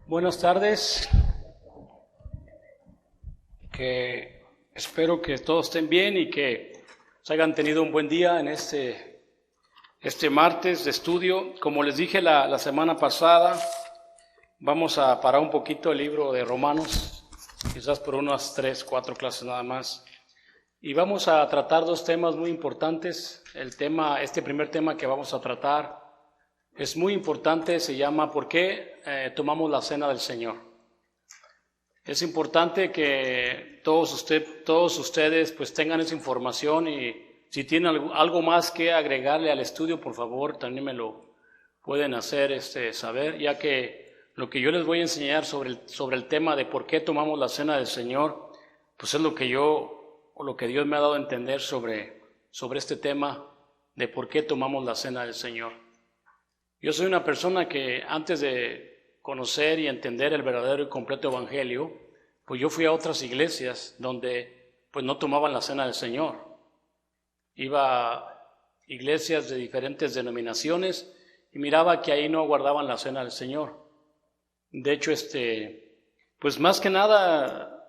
Buenas tardes, que espero que todos estén bien y que se hayan tenido un buen día en este martes de estudio. Como les dije la semana pasada, vamos a parar un poquito el libro de Romanos, quizás por unas 3, 4 clases nada más. Y vamos a tratar dos temas muy importantes. Este primer tema que vamos a tratar es muy importante, se llama ¿por qué tomamos la cena del Señor? Es importante que todos ustedes pues tengan esa información, y si tienen algo más que agregarle al estudio, por favor, también me lo pueden hacer saber, ya que lo que yo les voy a enseñar sobre el tema de por qué tomamos la cena del Señor, pues es lo que Dios me ha dado a entender sobre este tema de por qué tomamos la cena del Señor. Yo soy una persona que antes de conocer y entender el verdadero y completo evangelio, pues yo fui a otras iglesias donde pues no tomaban la cena del Señor. Iba a iglesias de diferentes denominaciones y miraba que ahí no guardaban la cena del Señor. De hecho, pues más que nada,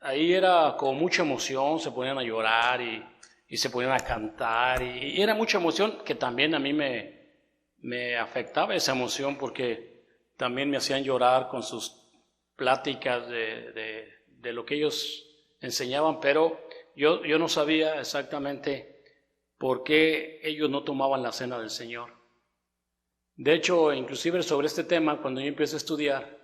ahí era con mucha emoción, se ponían a llorar y se ponían a cantar y era mucha emoción que también a mí me afectaba esa emoción, porque también me hacían llorar con sus pláticas de lo que ellos enseñaban, pero yo no sabía exactamente por qué ellos no tomaban la cena del Señor. De hecho, inclusive sobre este tema, cuando yo empecé a estudiar,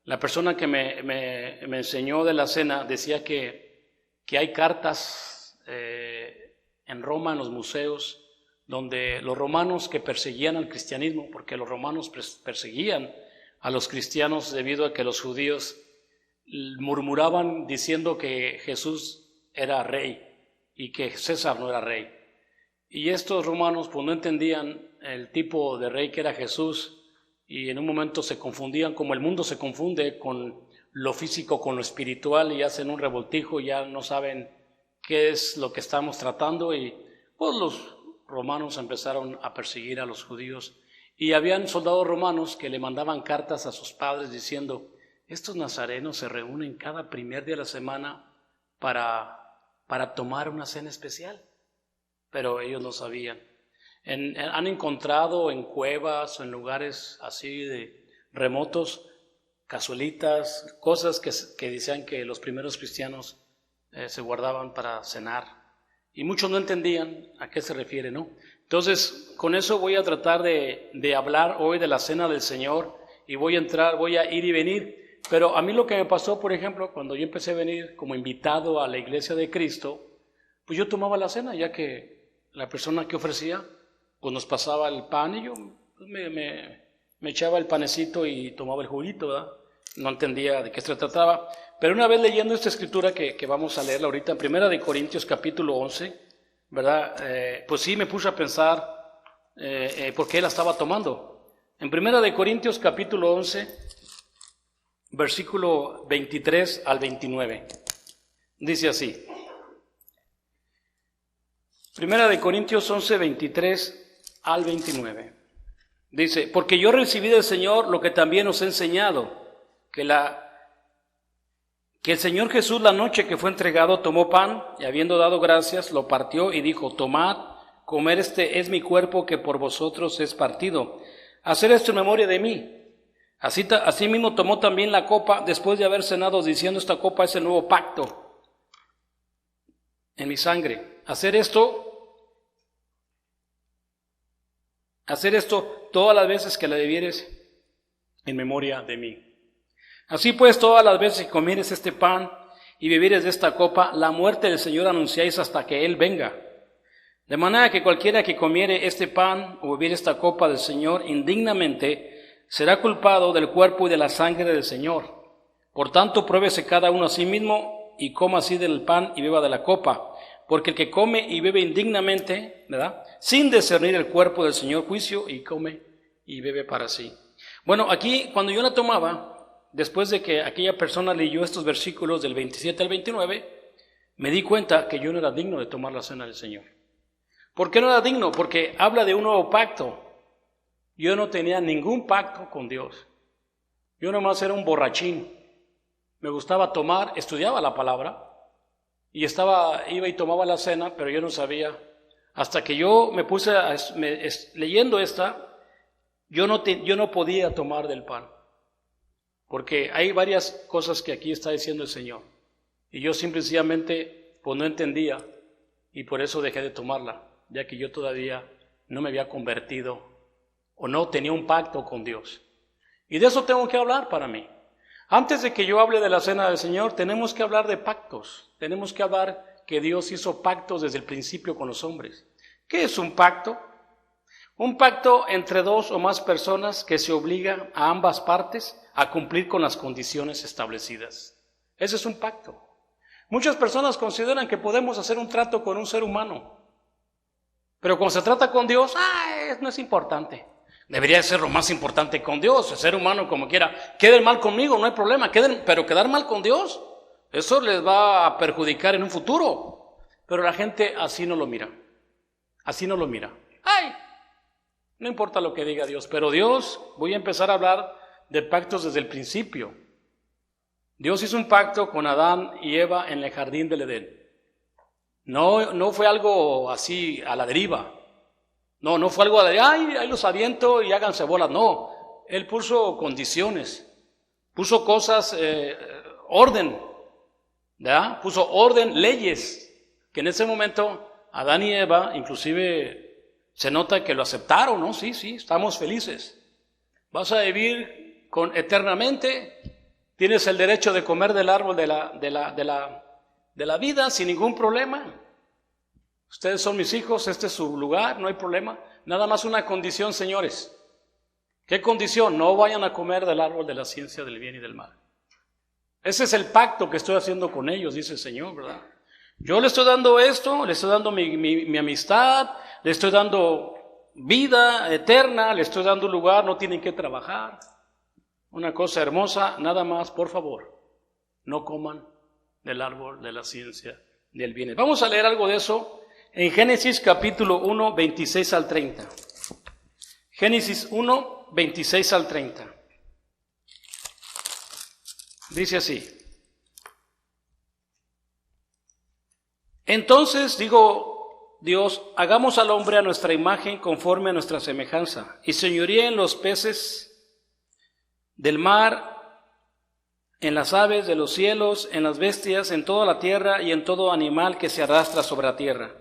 la persona que me enseñó de la cena decía que hay cartas en Roma, en los museos, donde los romanos que perseguían al cristianismo, porque los romanos perseguían a los cristianos debido a que los judíos murmuraban diciendo que Jesús era rey y que César no era rey. Y estos romanos pues no entendían el tipo de rey que era Jesús, y en un momento se confundían, como el mundo se confunde con lo físico con lo espiritual, y hacen un revoltijo, ya no saben qué es lo que estamos tratando, y pues los romanos empezaron a perseguir a los judíos, y habían soldados romanos que le mandaban cartas a sus padres diciendo: estos nazarenos se reúnen cada primer día de la semana para tomar una cena especial. Pero ellos lo sabían. Han encontrado en cuevas o en lugares así de remotos cazuelitas, cosas que decían que los primeros cristianos se guardaban para cenar. Y muchos no entendían a qué se refiere, ¿no? Entonces, con eso voy a tratar de hablar hoy de la cena del Señor, y voy a ir y venir. Pero a mí lo que me pasó, por ejemplo, cuando yo empecé a venir como invitado a la iglesia de Cristo, pues yo tomaba la cena, ya que la persona que ofrecía pues nos pasaba el pan, y yo pues me echaba el panecito y tomaba el juguito, ¿verdad? No entendía de qué se trataba. Pero una vez leyendo esta escritura que vamos a leerla ahorita, en 1 Corintios capítulo 11, ¿verdad? Pues sí me puse a pensar por qué la estaba tomando. En 1 Corintios capítulo 11, versículo 23 al 29, dice así. 1 Corintios 11, 23 al 29. Dice: porque yo recibí del Señor lo que también os he enseñado, que el Señor Jesús, la noche que fue entregado, tomó pan, y habiendo dado gracias, lo partió y dijo: tomad, comer, este es mi cuerpo que por vosotros es partido. Hacer esto en memoria de mí. Asimismo tomó también la copa después de haber cenado, diciendo: esta copa es el nuevo pacto en mi sangre. Hacer esto todas las veces que la bebieres en memoria de mí. Así pues, todas las veces que comieres este pan y bebieres de esta copa, la muerte del Señor anunciáis hasta que Él venga. De manera que cualquiera que comiere este pan o bebiere esta copa del Señor indignamente, será culpado del cuerpo y de la sangre del Señor. Por tanto, pruébese cada uno a sí mismo, y coma así del pan y beba de la copa. Porque el que come y bebe indignamente, ¿verdad?, sin discernir el cuerpo del Señor, juicio, y come y bebe para sí. Bueno, aquí cuando yo la tomaba, después de que aquella persona leyó estos versículos del 27 al 29, me di cuenta que yo no era digno de tomar la cena del Señor. ¿Por qué no era digno? Porque habla de un nuevo pacto. Yo no tenía ningún pacto con Dios. Yo nomás era un borrachín. Me gustaba tomar, estudiaba la palabra y iba y tomaba la cena, pero yo no sabía. Hasta que yo me puse leyendo esta, yo no podía tomar del pan. Porque hay varias cosas que aquí está diciendo el Señor. Y yo simplemente pues no entendía y por eso dejé de tomarla, ya que yo todavía no me había convertido o no tenía un pacto con Dios. Y de eso tengo que hablar para mí. Antes de que yo hable de la cena del Señor, tenemos que hablar de pactos. Tenemos que hablar que Dios hizo pactos desde el principio con los hombres. ¿Qué es un pacto? Un pacto entre dos o más personas que se obliga a ambas partes a cumplir con las condiciones establecidas. Ese es un pacto. Muchas personas consideran que podemos hacer un trato con un ser humano, pero cuando se trata con Dios, no es importante. Debería ser lo más importante con Dios. El ser humano, como quiera, queden mal conmigo, no hay problema, pero quedar mal con Dios, eso les va a perjudicar en un futuro. Pero la gente así no lo mira. Así no lo mira. No importa lo que diga Dios, pero Dios, voy a empezar a hablar de pactos desde el principio. Dios hizo un pacto con Adán y Eva en el jardín del Edén. No fue algo así a la deriva. No fue algo de, ahí los aviento y háganse bolas. No, Él puso condiciones, puso cosas, orden, ¿verdad? Puso orden, leyes, que en ese momento Adán y Eva, inclusive se nota que lo aceptaron, ¿no? Sí, estamos felices. Vas a vivir eternamente, tienes el derecho de comer del árbol de la vida sin ningún problema. Ustedes son mis hijos, este es su lugar, no hay problema. Nada más una condición, señores. ¿Qué condición? No vayan a comer del árbol de la ciencia del bien y del mal. Ese es el pacto que estoy haciendo con ellos, dice el Señor, ¿verdad? Yo le estoy dando esto, le estoy dando mi amistad, le estoy dando vida eterna, le estoy dando un lugar, no tienen que trabajar. Una cosa hermosa, nada más, por favor, no coman del árbol de la ciencia del bien. Vamos a leer algo de eso en Génesis capítulo 1, 26 al 30. Génesis 1, 26 al 30. Dice así. Entonces dijo Dios, hagamos al hombre a nuestra imagen conforme a nuestra semejanza, y señoríe en los peces del mar, en las aves de los cielos, en las bestias, en toda la tierra y en todo animal que se arrastra sobre la tierra.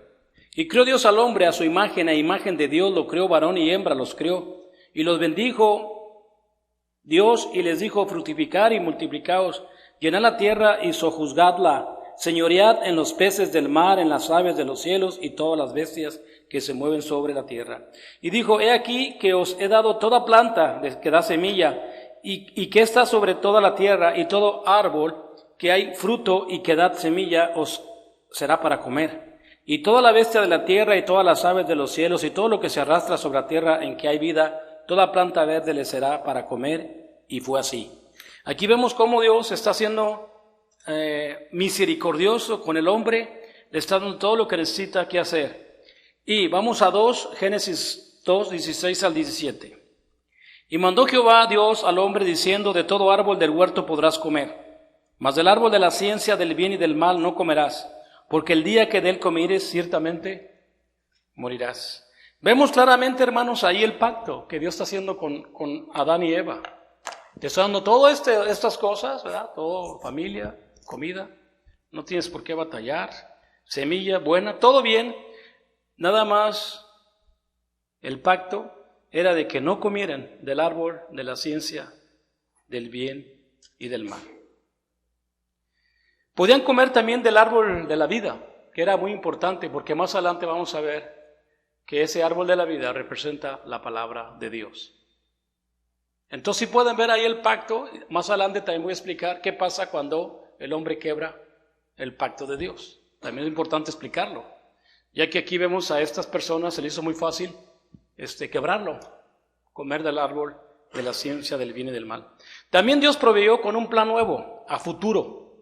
Y creó Dios al hombre a su imagen, a imagen de Dios lo creó, varón y hembra los creó. Y los bendijo Dios y les dijo, fructificad y multiplicaos, llenad la tierra y sojuzgadla, señoread en los peces del mar, en las aves de los cielos y todas las bestias que se mueven sobre la tierra. Y dijo, he aquí que os he dado toda planta que da semilla, y que está sobre toda la tierra, y todo árbol que hay fruto y que da semilla os será para comer. Y toda la bestia de la tierra, y todas las aves de los cielos, y todo lo que se arrastra sobre la tierra en que hay vida, toda planta verde le será para comer. Y fue así. Aquí vemos cómo Dios está siendo misericordioso con el hombre, le está dando todo lo que necesita que hacer. Y vamos a Génesis 2, 16 al 17. Y mandó Jehová Dios al hombre diciendo, de todo árbol del huerto podrás comer, mas del árbol de la ciencia del bien y del mal no comerás, porque el día que de él comieres ciertamente morirás. Vemos claramente, hermanos, ahí el pacto que Dios está haciendo con Adán y Eva. Te está dando todas estas cosas, ¿verdad? Todo, familia, comida, no tienes por qué batallar, semilla buena, todo bien. Nada más el pacto era de que no comieran del árbol de la ciencia del bien y del mal. Podían comer también del árbol de la vida, que era muy importante, porque más adelante vamos a ver que ese árbol de la vida representa la palabra de Dios. Entonces, si pueden ver ahí el pacto, más adelante también voy a explicar qué pasa cuando el hombre quebra el pacto de Dios. También es importante explicarlo, ya que aquí vemos a estas personas, se les hizo muy fácil quebrarlo, comer del árbol de la ciencia del bien y del mal. También Dios proveyó con un plan nuevo, a futuro.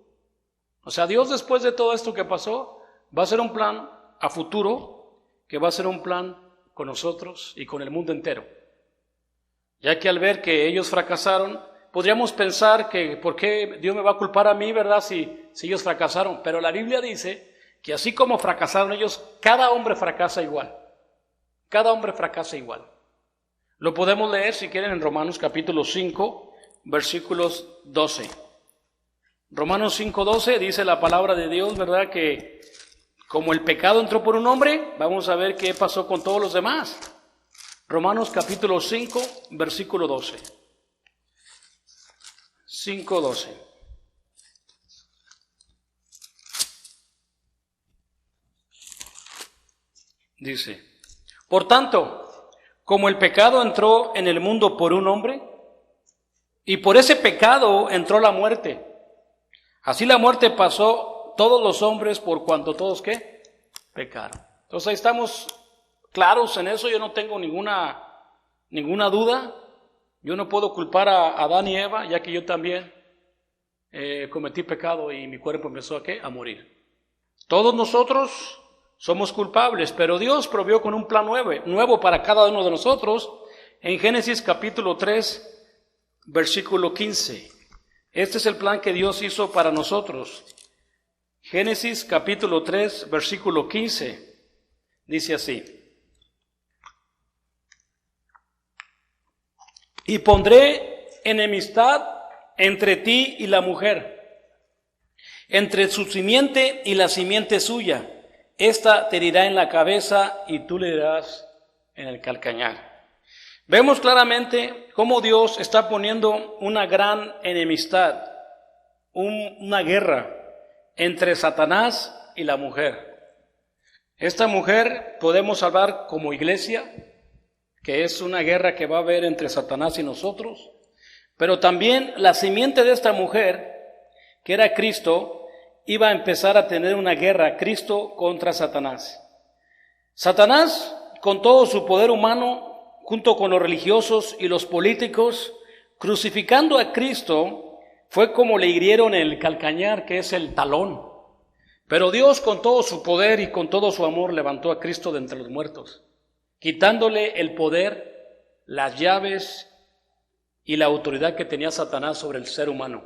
O sea, Dios después de todo esto que pasó, va a hacer un plan a futuro, que va a ser un plan con nosotros y con el mundo entero. Ya que al ver que ellos fracasaron, podríamos pensar que ¿por qué Dios me va a culpar a mí, verdad? Si ellos fracasaron. Pero la Biblia dice que así como fracasaron ellos, cada hombre fracasa igual. Cada hombre fracasa igual. Lo podemos leer, si quieren, en Romanos capítulo 5, versículos 12. Romanos 5:12 dice la palabra de Dios, ¿verdad? Que como el pecado entró por un hombre, vamos a ver qué pasó con todos los demás. Romanos capítulo 5, versículo 12. 5:12. Dice, por tanto, como el pecado entró en el mundo por un hombre, y por ese pecado entró la muerte, así la muerte pasó todos los hombres por cuanto todos, ¿qué? Pecaron. Entonces ahí estamos claros en eso, yo no tengo ninguna duda. Yo no puedo culpar a Adán y Eva, ya que yo también cometí pecado y mi cuerpo empezó a morir. Todos nosotros somos culpables, pero Dios provió con un plan nuevo para cada uno de nosotros en Génesis capítulo 3, versículo 15. Este es el plan que Dios hizo para nosotros. Génesis capítulo 3, versículo 15. Dice así. Y pondré enemistad entre ti y la mujer, entre su simiente y la simiente suya. Esta te herirá en la cabeza y tú le herirás en el calcañar. Vemos claramente cómo Dios está poniendo una gran enemistad, una guerra entre Satanás y la mujer. Esta mujer podemos hablar como iglesia, que es una guerra que va a haber entre Satanás y nosotros, pero también la simiente de esta mujer, que era Cristo, iba a empezar a tener una guerra, Cristo contra Satanás. Satanás, con todo su poder humano, junto con los religiosos y los políticos, crucificando a Cristo, fue como le hirieron el calcañar, que es el talón. Pero Dios, con todo su poder y con todo su amor, levantó a Cristo de entre los muertos, quitándole el poder, las llaves y la autoridad que tenía Satanás sobre el ser humano.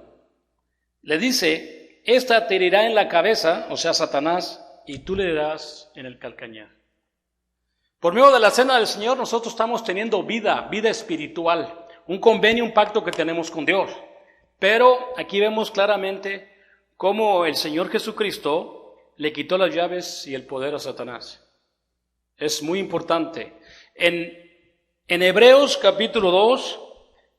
Le dice, esta te herirá en la cabeza, o sea, Satanás, y tú le herirás en el calcañar. Por medio de la cena del Señor, nosotros estamos teniendo vida espiritual, un convenio, un pacto que tenemos con Dios. Pero aquí vemos claramente cómo el Señor Jesucristo le quitó las llaves y el poder a Satanás. Es muy importante. En Hebreos capítulo 2,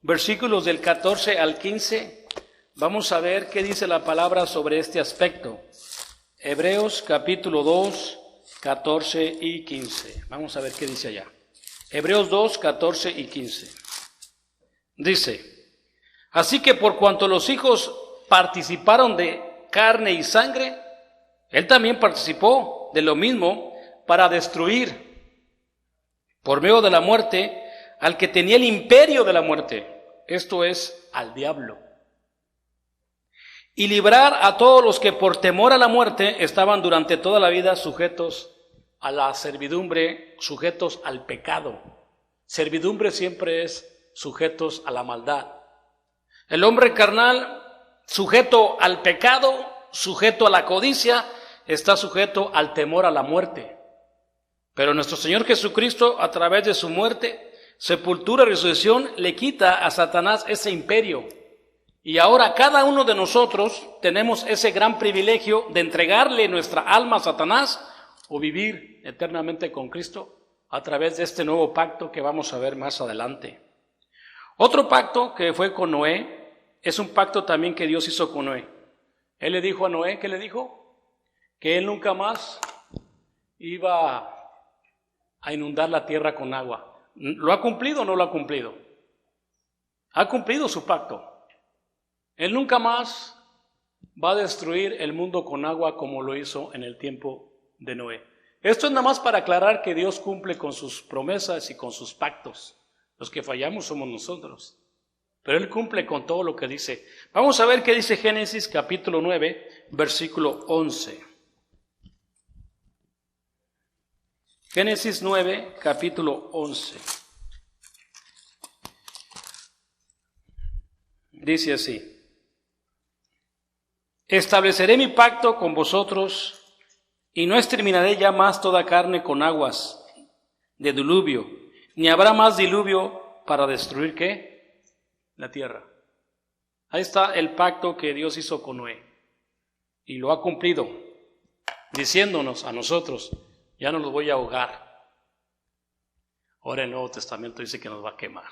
versículos del 14 al 15, vamos a ver qué dice la palabra sobre este aspecto. Hebreos capítulo 2, 14 y 15. Vamos a ver qué dice allá. Hebreos 2, 14 y 15. Dice, así que por cuanto los hijos participaron de carne y sangre, él también participó de lo mismo para destruir por medio de la muerte al que tenía el imperio de la muerte, esto es, al diablo, y librar a todos los que por temor a la muerte estaban durante toda la vida sujetos a la servidumbre, sujetos al pecado. Servidumbre siempre es sujetos a la maldad. El hombre carnal, sujeto al pecado, sujeto a la codicia, está sujeto al temor a la muerte. Pero nuestro Señor Jesucristo, a través de su muerte, sepultura y resurrección, le quita a Satanás ese imperio. Y ahora cada uno de nosotros tenemos ese gran privilegio de entregarle nuestra alma a Satanás o vivir eternamente con Cristo a través de este nuevo pacto que vamos a ver más adelante. Otro pacto que fue con Noé es un pacto también que Dios hizo con Noé. Él le dijo a Noé, ¿qué le dijo? Que él nunca más iba a inundar la tierra con agua. ¿Lo ha cumplido o no lo ha cumplido? Ha cumplido su pacto. Él nunca más va a destruir el mundo con agua como lo hizo en el tiempo de Noé. Esto es nada más para aclarar que Dios cumple con sus promesas y con sus pactos. Los que fallamos somos nosotros. Pero Él cumple con todo lo que dice. Vamos a ver qué dice Génesis capítulo 9, versículo 11. Génesis 9, capítulo 11. Dice así: estableceré mi pacto con vosotros y no exterminaré ya más toda carne con aguas de diluvio, ni habrá más diluvio para destruir ¿qué? La tierra. Ahí está el pacto que Dios hizo con Noé y lo ha cumplido, diciéndonos a nosotros: ya no los voy a ahogar. Ahora el Nuevo Testamento dice que nos va a quemar.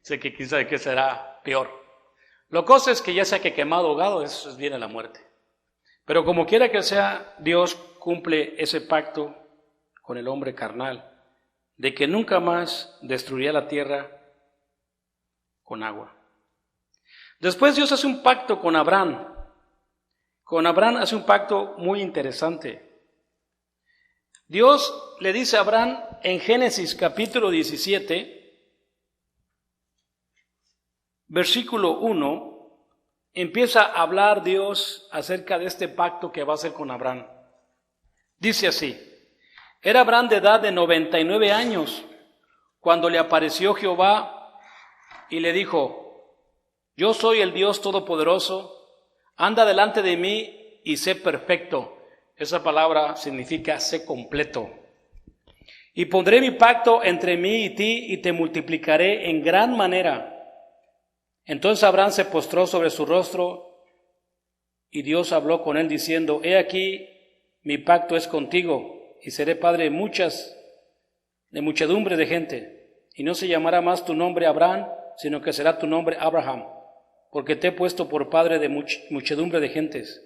Sé que quién sabe qué será peor. Lo cosa es que ya sea que quemado o ahogado, eso viene la muerte. Pero como quiera que sea, Dios cumple ese pacto con el hombre carnal, de que nunca más destruiría la tierra con agua. Después Dios hace un pacto con Abraham. Con Abraham hace un pacto muy interesante. Dios le dice a Abraham en Génesis capítulo 17, versículo 1, empieza a hablar Dios acerca de este pacto que va a hacer con Abraham. Dice así: era Abraham de edad de 99 años cuando le apareció Jehová y le dijo: yo soy el Dios Todopoderoso, anda delante de mí y sé perfecto. Esa palabra significa sé completo. Y pondré mi pacto entre mí y ti y te multiplicaré en gran manera. Entonces Abraham se postró sobre su rostro y Dios habló con él diciendo: he aquí, mi pacto es contigo y seré padre de muchedumbre de gente. Y no se llamará más tu nombre Abraham, sino que será tu nombre Abraham, porque te he puesto por padre de muchedumbre de gentes.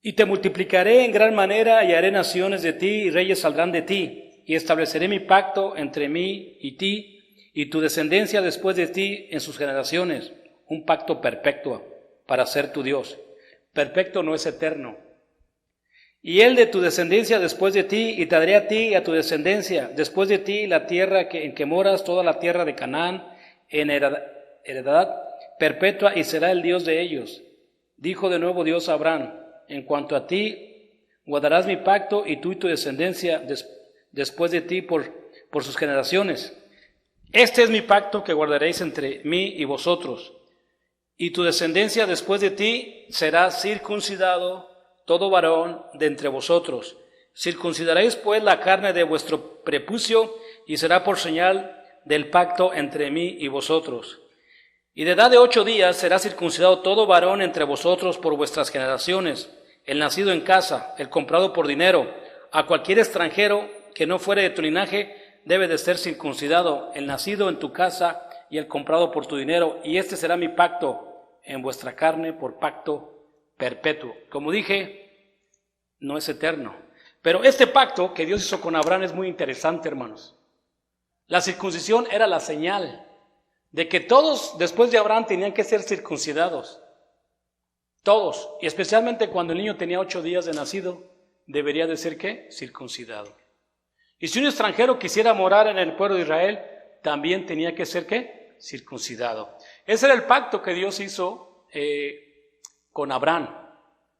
Y te multiplicaré en gran manera y haré naciones de ti y reyes saldrán de ti. Y estableceré mi pacto entre mí y ti y tu descendencia después de ti en sus generaciones. Un pacto perpetuo para ser tu Dios. Perfecto no es eterno. Y él de tu descendencia después de ti, y te daré a ti y a tu descendencia después de ti la tierra en que moras, toda la tierra de Canaán, en heredad perpetua, y será el Dios de ellos. Dijo de nuevo Dios a Abraham: en cuanto a ti, guardarás mi pacto y tú y tu descendencia después de ti por sus generaciones. Este es mi pacto que guardaréis entre mí y vosotros. Y tu descendencia después de ti será circuncidado todo varón de entre vosotros. Circuncidaréis pues la carne de vuestro prepucio y será por señal del pacto entre mí y vosotros. Y de edad de 8 días será circuncidado todo varón entre vosotros por vuestras generaciones, el nacido en casa, el comprado por dinero. A cualquier extranjero que no fuere de tu linaje debe de ser circuncidado, el nacido en tu casa y el comprado por tu dinero. Y este será mi pacto en vuestra carne por pacto perpetuo. Como dije, no es eterno. Pero este pacto que Dios hizo con Abraham es muy interesante, hermanos. La circuncisión era la señal de que todos después de Abraham tenían que ser circuncidados. Todos, y especialmente cuando el niño tenía 8 días de nacido, debería de ser ¿qué? Circuncidado. Y si un extranjero quisiera morar en el pueblo de Israel, también tenía que ser ¿qué? Circuncidado. Ese era el pacto que Dios hizo con Abraham.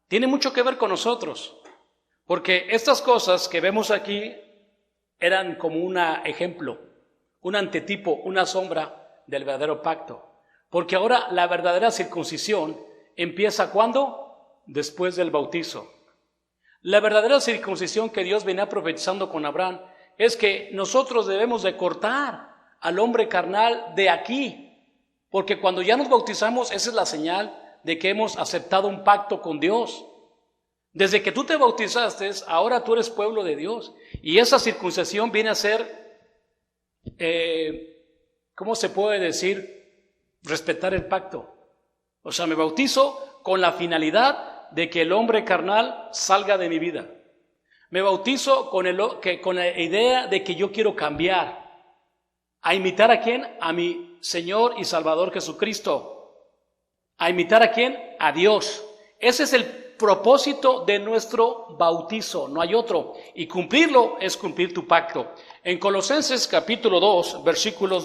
Tiene mucho que ver con nosotros, porque estas cosas que vemos aquí eran como un ejemplo, un antetipo, una sombra del verdadero pacto. Porque ahora la verdadera circuncisión empieza ¿cuándo? Después del bautizo. La verdadera circuncisión que Dios venía profetizando con Abraham es que nosotros debemos de cortar al hombre carnal de aquí, porque cuando ya nos bautizamos, esa es la señal de que hemos aceptado un pacto con Dios. Desde que tú te bautizaste, ahora tú eres pueblo de Dios, y esa circuncisión viene a ser ¿cómo se puede decir? Respetar el pacto. O sea, me bautizo con la finalidad de que el hombre carnal salga de mi vida. Me bautizo con la idea de que yo quiero cambiar. ¿A imitar a quién? A mi Señor y Salvador Jesucristo. ¿A imitar a quién? A Dios. Ese es el propósito de nuestro bautizo, no hay otro. Y cumplirlo es cumplir tu pacto. En Colosenses capítulo 2,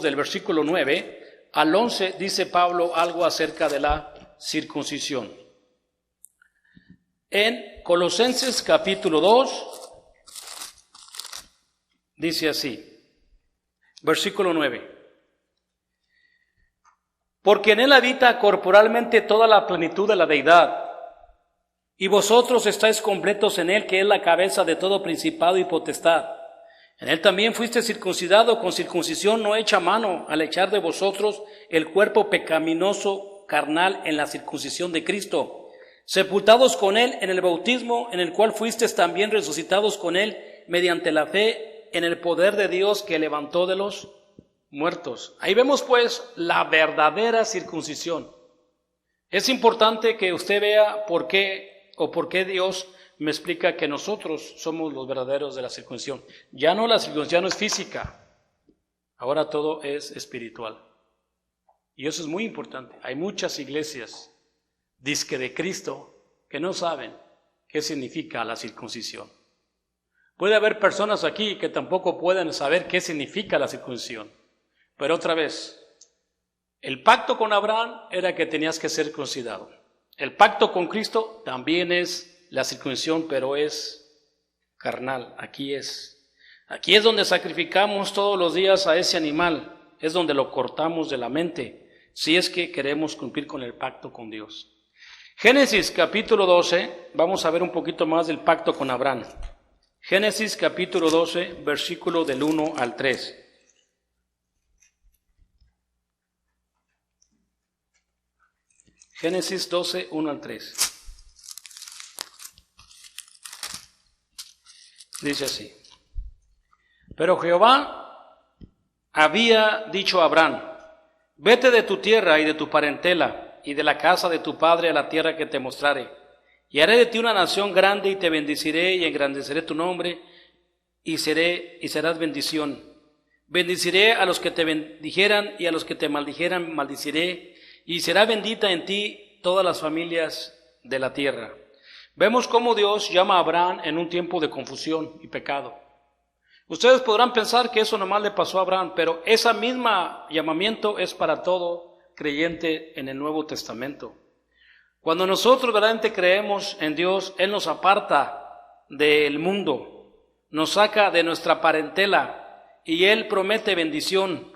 del versículo 9 al 11, dice Pablo algo acerca de la circuncisión. En Colosenses capítulo 2, dice así, versículo 9. Porque en él habita corporalmente toda la plenitud de la deidad, y vosotros estáis completos en él, que es la cabeza de todo principado y potestad. En él también fuiste circuncidado con circuncisión no hecha a mano, al echar de vosotros el cuerpo pecaminoso carnal en la circuncisión de Cristo, sepultados con él en el bautismo, en el cual fuisteis también resucitados con él mediante la fe en el poder de Dios que levantó de los muertos. Ahí vemos pues la verdadera circuncisión. Es importante que usted vea por qué Dios me explica que nosotros somos los verdaderos de la circuncisión. Ya no, la circuncisión no es física, ahora todo es espiritual. Y eso es muy importante. Hay muchas iglesias, dizque de Cristo, que no saben qué significa la circuncisión. Puede haber personas aquí que tampoco pueden saber qué significa la circuncisión. Pero otra vez, el pacto con Abraham era que tenías que ser circuncidado. El pacto con Cristo también es la circuncisión, pero es carnal. Aquí es donde sacrificamos todos los días a ese animal. Es donde lo cortamos de la mente, si es que queremos cumplir con el pacto con Dios. Génesis capítulo 12, vamos a ver un poquito más del pacto con Abraham. Génesis capítulo 12, versículo del 1 al 3. Génesis 12, 1 al 3. Dice así: Pero Jehová había dicho a Abraham: Vete de tu tierra y de tu parentela y de la casa de tu padre a la tierra que te mostraré. Y haré de ti una nación grande y te bendeciré y engrandeceré tu nombre y serás bendición. Bendeciré a los que te bendijeran y a los que te maldijeran maldiciré, y será bendita en ti todas las familias de la tierra. Vemos cómo Dios llama a Abraham en un tiempo de confusión y pecado. Ustedes podrán pensar que eso nomás le pasó a Abraham, pero ese mismo llamamiento es para todo creyente en el Nuevo Testamento. Cuando nosotros verdaderamente creemos en Dios, Él nos aparta del mundo, nos saca de nuestra parentela y Él promete bendición,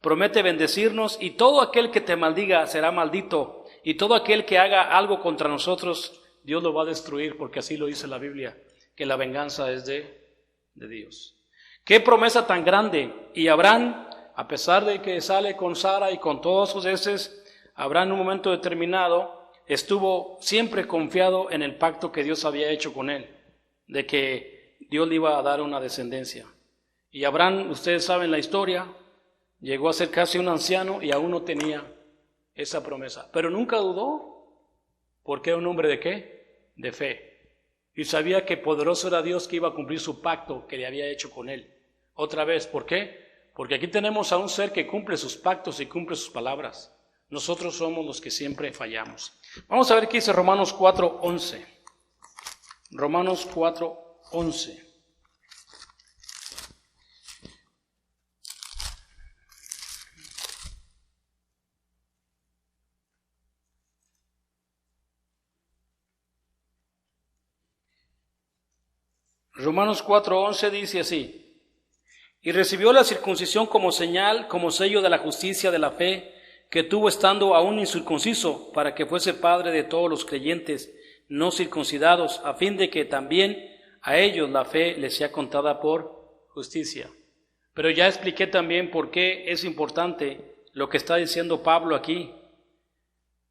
promete bendecirnos, y todo aquel que te maldiga será maldito, y todo aquel que haga algo contra nosotros, Dios lo va a destruir, porque así lo dice la Biblia, que la venganza es de Dios. ¡Qué promesa tan grande! Y Abraham, a pesar de que sale con Sara y con todos sus heces, Abraham en un momento determinado estuvo siempre confiado en el pacto que Dios había hecho con él, de que Dios le iba a dar una descendencia. Y Abraham, ustedes saben la historia, llegó a ser casi un anciano y aún no tenía esa promesa. Pero nunca dudó, porque era un hombre ¿de qué? De fe. Y sabía que poderoso era Dios, que iba a cumplir su pacto que le había hecho con él. Otra vez, ¿por qué? Porque aquí tenemos a un ser que cumple sus pactos y cumple sus palabras. Nosotros somos los que siempre fallamos. Vamos a ver qué dice Romanos 4:11. Romanos 4:11. Romanos 4:11 dice así: Y recibió la circuncisión como señal, como sello de la justicia de la fe, que tuvo estando aún incircunciso, para que fuese padre de todos los creyentes no circuncidados, a fin de que también a ellos la fe les sea contada por justicia. Pero ya expliqué también por qué es importante lo que está diciendo Pablo aquí.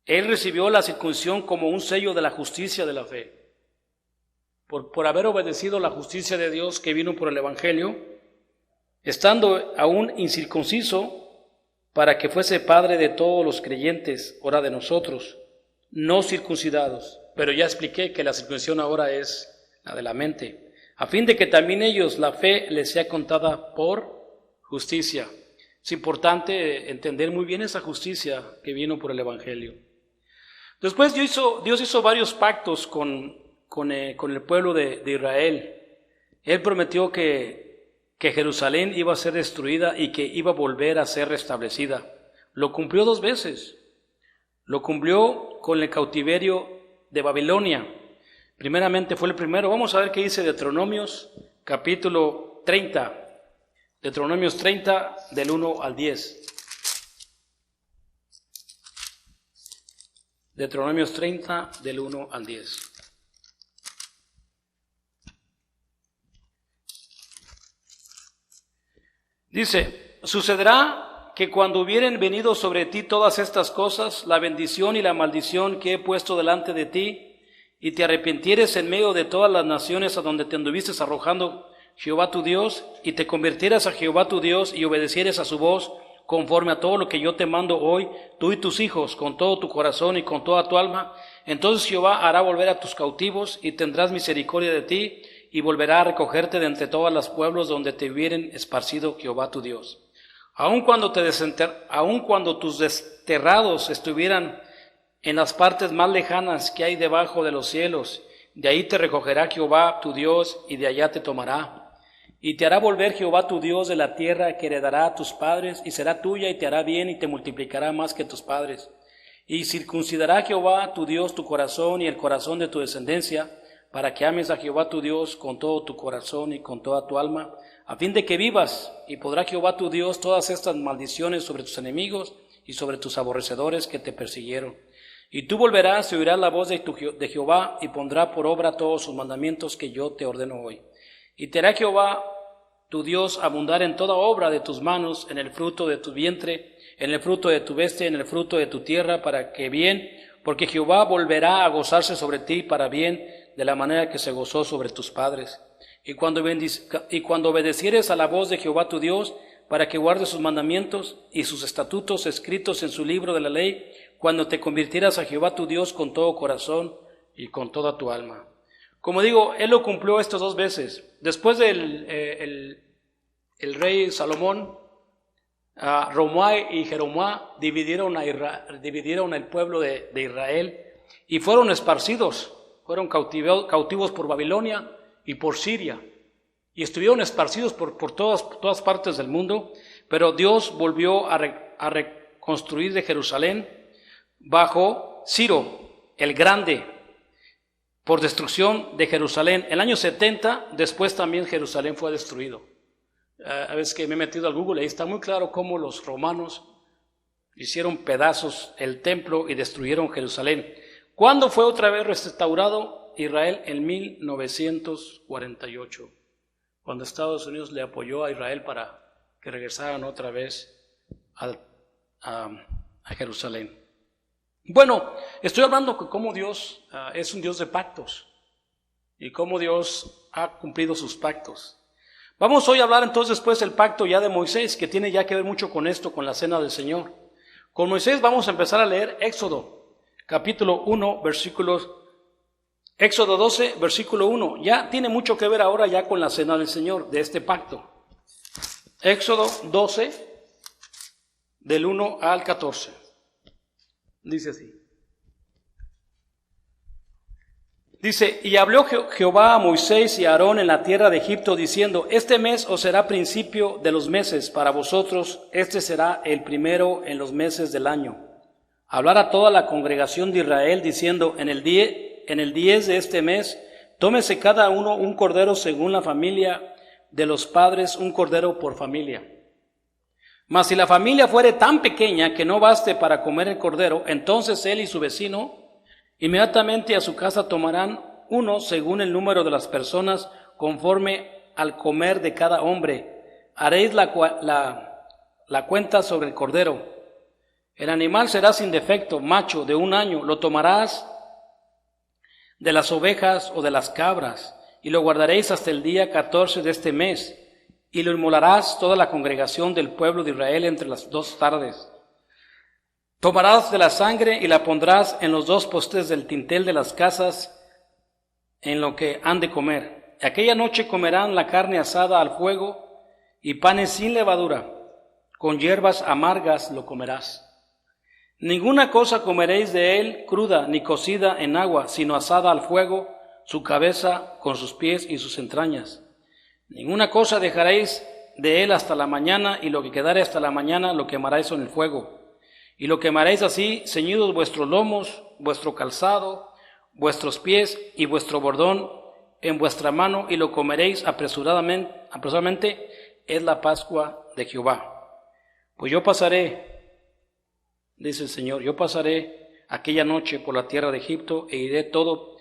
Él recibió la circuncisión como un sello de la justicia de la fe. Por haber obedecido la justicia de Dios que vino por el Evangelio, estando aún incircunciso, para que fuese padre de todos los creyentes, ahora de nosotros, no circuncidados. Pero ya expliqué que la circuncisión ahora es la de la mente, a fin de que también ellos la fe les sea contada por justicia. Es importante entender muy bien esa justicia que vino por el Evangelio. Después Dios hizo varios pactos con el pueblo de Israel. Él prometió que Jerusalén iba a ser destruida y que iba a volver a ser restablecida. Lo cumplió 2 veces. Lo cumplió con el cautiverio de Babilonia. Primeramente fue el primero. Vamos a ver qué dice Deuteronomios capítulo 30. Deuteronomios 30 del 1 al 10. Deuteronomios 30, del 1 al 10. Dice, sucederá que cuando hubieren venido sobre ti todas estas cosas, la bendición y la maldición que he puesto delante de ti, y te arrepintieres en medio de todas las naciones a donde te anduviste arrojando Jehová tu Dios, y te convirtieras a Jehová tu Dios y obedecieres a su voz, conforme a todo lo que yo te mando hoy, tú y tus hijos, con todo tu corazón y con toda tu alma, entonces Jehová hará volver a tus cautivos y tendrás misericordia de ti, y volverá a recogerte de entre todos los pueblos donde te hubieren esparcido Jehová tu Dios. Aun cuando tus desterrados estuvieran en las partes más lejanas que hay debajo de los cielos, de ahí te recogerá Jehová tu Dios y de allá te tomará. Y te hará volver Jehová tu Dios de la tierra que heredará a tus padres, y será tuya y te hará bien y te multiplicará más que tus padres. Y circuncidará Jehová tu Dios tu corazón y el corazón de tu descendencia, para que ames a Jehová tu Dios con todo tu corazón y con toda tu alma, a fin de que vivas, y podrá Jehová tu Dios todas estas maldiciones sobre tus enemigos y sobre tus aborrecedores que te persiguieron. Y tú volverás y oirás la voz de Jehová, y pondrá por obra todos sus mandamientos que yo te ordeno hoy. Y te hará Jehová tu Dios abundar en toda obra de tus manos, en el fruto de tu vientre, en el fruto de tu bestia, en el fruto de tu tierra, porque Jehová volverá a gozarse sobre ti para bien, de la manera que se gozó sobre tus padres. Y cuando obedecieres a la voz de Jehová tu Dios, para que guardes sus mandamientos y sus estatutos escritos en su libro de la ley, cuando te convirtieras a Jehová tu Dios con todo corazón y con toda tu alma. Como digo, él lo cumplió estas 2 veces. Después del el rey Salomón, Romoai y Jeroboam dividieron el pueblo de Israel y fueron esparcidos, fueron cautivos por Babilonia y por Siria, y estuvieron esparcidos por todas partes del mundo, pero Dios volvió a reconstruir de Jerusalén bajo Ciro el Grande, por destrucción de Jerusalén. El año 70, después también Jerusalén fue destruido. A veces que me he metido al Google, ahí está muy claro cómo los romanos hicieron pedazos el templo y destruyeron Jerusalén. ¿Cuándo fue otra vez restaurado Israel? En 1948, cuando Estados Unidos le apoyó a Israel para que regresaran otra vez a Jerusalén. Bueno, estoy hablando de cómo Dios es un Dios de pactos y cómo Dios ha cumplido sus pactos. Vamos hoy a hablar entonces después del pacto ya de Moisés, que tiene ya que ver mucho con esto, con la cena del Señor. Con Moisés vamos a empezar a leer Éxodo, capítulo 1, Éxodo 12, versículo 1. Ya tiene mucho que ver ahora ya con la cena del Señor, de este pacto. Éxodo 12, del 1 al 14. Dice así. Dice, y habló Jehová a Moisés y a Aarón en la tierra de Egipto, diciendo, este mes os será principio de los meses para vosotros, este será el primero en los meses del año. Hablar a toda la congregación de Israel, diciendo, en el 10 de este mes, tómese cada uno un cordero según la familia de los padres, un cordero por familia. Mas si la familia fuere tan pequeña que no baste para comer el cordero, entonces él y su vecino inmediatamente a su casa tomarán uno según el número de las personas, conforme al comer de cada hombre. Haréis la cuenta sobre el cordero. El animal será sin defecto, macho, de 1 año. Lo tomarás de las ovejas o de las cabras, y lo guardaréis hasta el día 14 de este mes. Y lo inmolarás toda la congregación del pueblo de Israel entre las 2 tardes. Tomarás de la sangre y la pondrás en los 2 postes del dintel de las casas en lo que han de comer. Aquella noche comerán la carne asada al fuego y panes sin levadura, con hierbas amargas lo comerás. Ninguna cosa comeréis de él cruda ni cocida en agua, sino asada al fuego, su cabeza con sus pies y sus entrañas. Ninguna cosa dejaréis de él hasta la mañana, y lo que quedare hasta la mañana lo quemaréis en el fuego. Y lo quemaréis así, ceñidos vuestros lomos, vuestro calzado, vuestros pies y vuestro bordón en vuestra mano, y lo comeréis apresuradamente, es la Pascua de Jehová. Pues yo pasaré, dice el Señor, yo pasaré aquella noche por la tierra de Egipto, e iré todo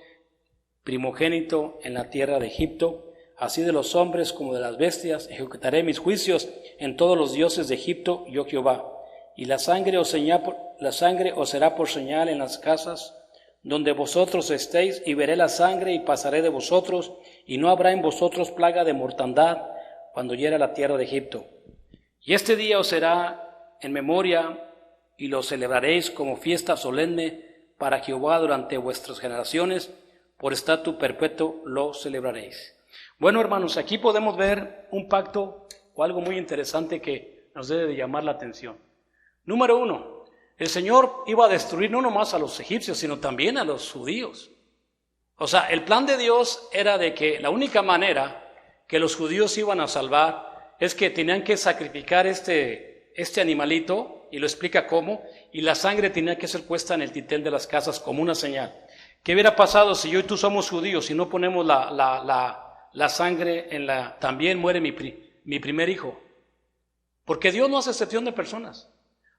primogénito en la tierra de Egipto, así de los hombres como de las bestias, ejecutaré mis juicios en todos los dioses de Egipto, yo Jehová. Y la sangre os será por señal en las casas donde vosotros estéis, y veré la sangre y pasaré de vosotros, y no habrá en vosotros plaga de mortandad cuando hiera la tierra de Egipto. Y este día os será en memoria, y lo celebraréis como fiesta solemne para Jehová durante vuestras generaciones, por estatuto perpetuo lo celebraréis. Bueno, hermanos, aquí podemos ver un pacto o algo muy interesante que nos debe de llamar la atención. Número 1, el Señor iba a destruir no nomás a los egipcios, sino también a los judíos. O sea, el plan de Dios era de que la única manera que los judíos iban a salvar es que tenían que sacrificar este animalito, y lo explica cómo, y la sangre tenía que ser puesta en el dintel de las casas como una señal. ¿Qué hubiera pasado si yo y tú somos judíos y no ponemos la sangre también muere mi primer hijo? Porque Dios no hace excepción de personas.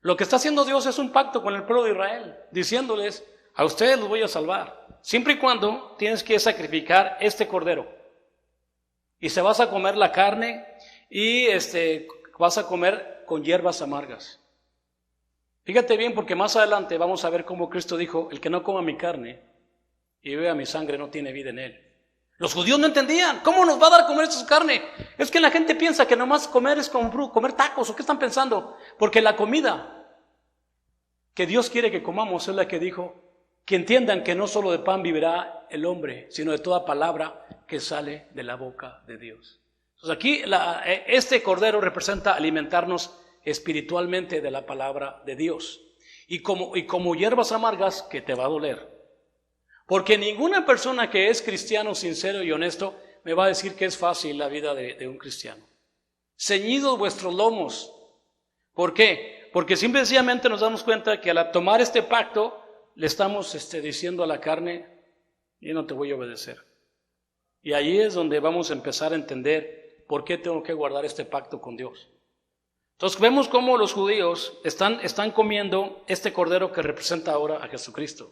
Lo que está haciendo Dios es un pacto con el pueblo de Israel, diciéndoles, a ustedes los voy a salvar, siempre y cuando tienes que sacrificar este cordero. Y se vas a comer la carne y vas a comer con hierbas amargas. Fíjate bien, porque más adelante vamos a ver cómo Cristo dijo, el que no coma mi carne y beba mi sangre no tiene vida en él. Los judíos no entendían, ¿cómo nos va a dar a comer esta carne? Es que la gente piensa que nomás comer es comer tacos, ¿o qué están pensando? Porque la comida que Dios quiere que comamos es la que dijo, que entiendan que no solo de pan vivirá el hombre, sino de toda palabra que sale de la boca de Dios. Entonces aquí este cordero representa alimentarnos espiritualmente de la palabra de Dios. Y como hierbas amargas que te va a doler. Porque ninguna persona que es cristiano, sincero y honesto me va a decir que es fácil la vida de un cristiano. Ceñidos vuestros lomos. ¿Por qué? Porque simple y sencillamente nos damos cuenta que al tomar este pacto le estamos diciendo a la carne, yo no te voy a obedecer. Y ahí es donde vamos a empezar a entender por qué tengo que guardar este pacto con Dios. Entonces vemos cómo los judíos están comiendo este cordero que representa ahora a Jesucristo.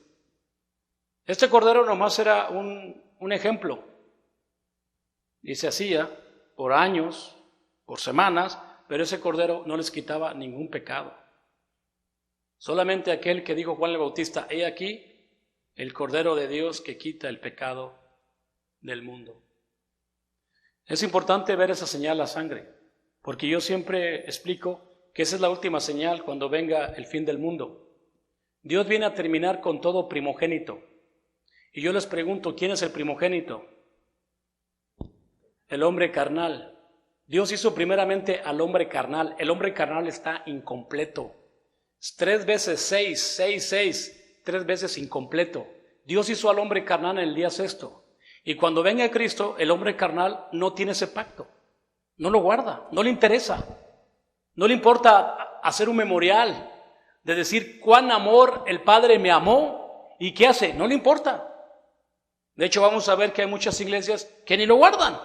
Este cordero nomás era un ejemplo. Y se hacía por años, por semanas, pero ese cordero no les quitaba ningún pecado. Solamente aquel que dijo Juan el Bautista, he aquí el cordero de Dios que quita el pecado del mundo. Es importante ver esa señal, la sangre, porque yo siempre explico que esa es la última señal cuando venga el fin del mundo. Dios viene a terminar con todo primogénito. Y yo les pregunto, ¿quién es el primogénito? El hombre carnal. Dios hizo primeramente al hombre carnal. El hombre carnal está incompleto. 3 veces 6, 3 veces incompleto. Dios hizo al hombre carnal en el día sexto. Y cuando venga Cristo, el hombre carnal no tiene ese pacto. No lo guarda, no le interesa. No le importa hacer un memorial de decir cuán amor el Padre me amó. ¿Y qué hace? No le importa. De hecho, vamos a ver que hay muchas iglesias que ni lo guardan.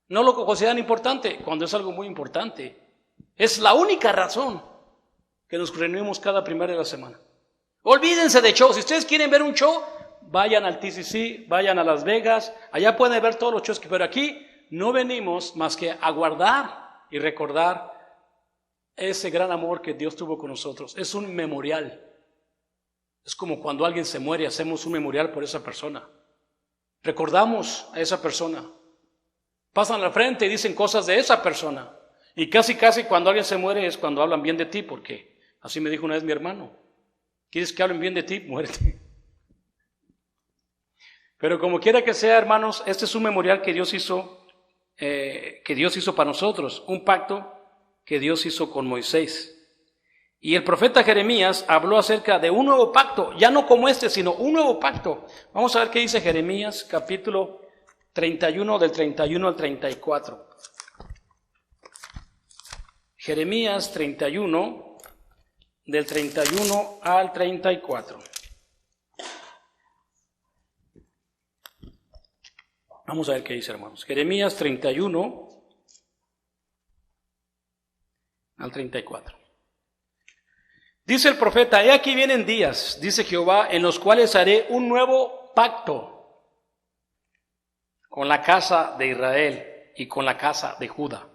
No lo consideran importante, cuando es algo muy importante. Es la única razón que nos reunimos cada primera de la semana. Olvídense de shows. Si ustedes quieren ver un show, vayan al TCC, vayan a Las Vegas. Allá pueden ver todos los shows. Pero aquí no venimos más que a guardar y recordar ese gran amor que Dios tuvo con nosotros. Es un memorial. Es como cuando alguien se muere, hacemos un memorial por esa persona. Recordamos a esa persona. Pasan al frente y dicen cosas de esa persona. Y casi cuando alguien se muere es cuando hablan bien de ti, porque así me dijo una vez mi hermano. ¿Quieres que hablen bien de ti? Muérete. Pero como quiera que sea, hermanos, este es un memorial que Dios hizo para nosotros, un pacto que Dios hizo con Moisés. Y el profeta Jeremías habló acerca de un nuevo pacto, ya no como este, sino un nuevo pacto. Vamos a ver qué dice Jeremías, capítulo 31, del 31 al 34. Jeremías 31, del 31 al 34. Vamos a ver qué dice, hermanos. Jeremías 31 al 34. Dice el profeta: he aquí vienen días, dice Jehová, en los cuales haré un nuevo pacto con la casa de Israel y con la casa de Judá.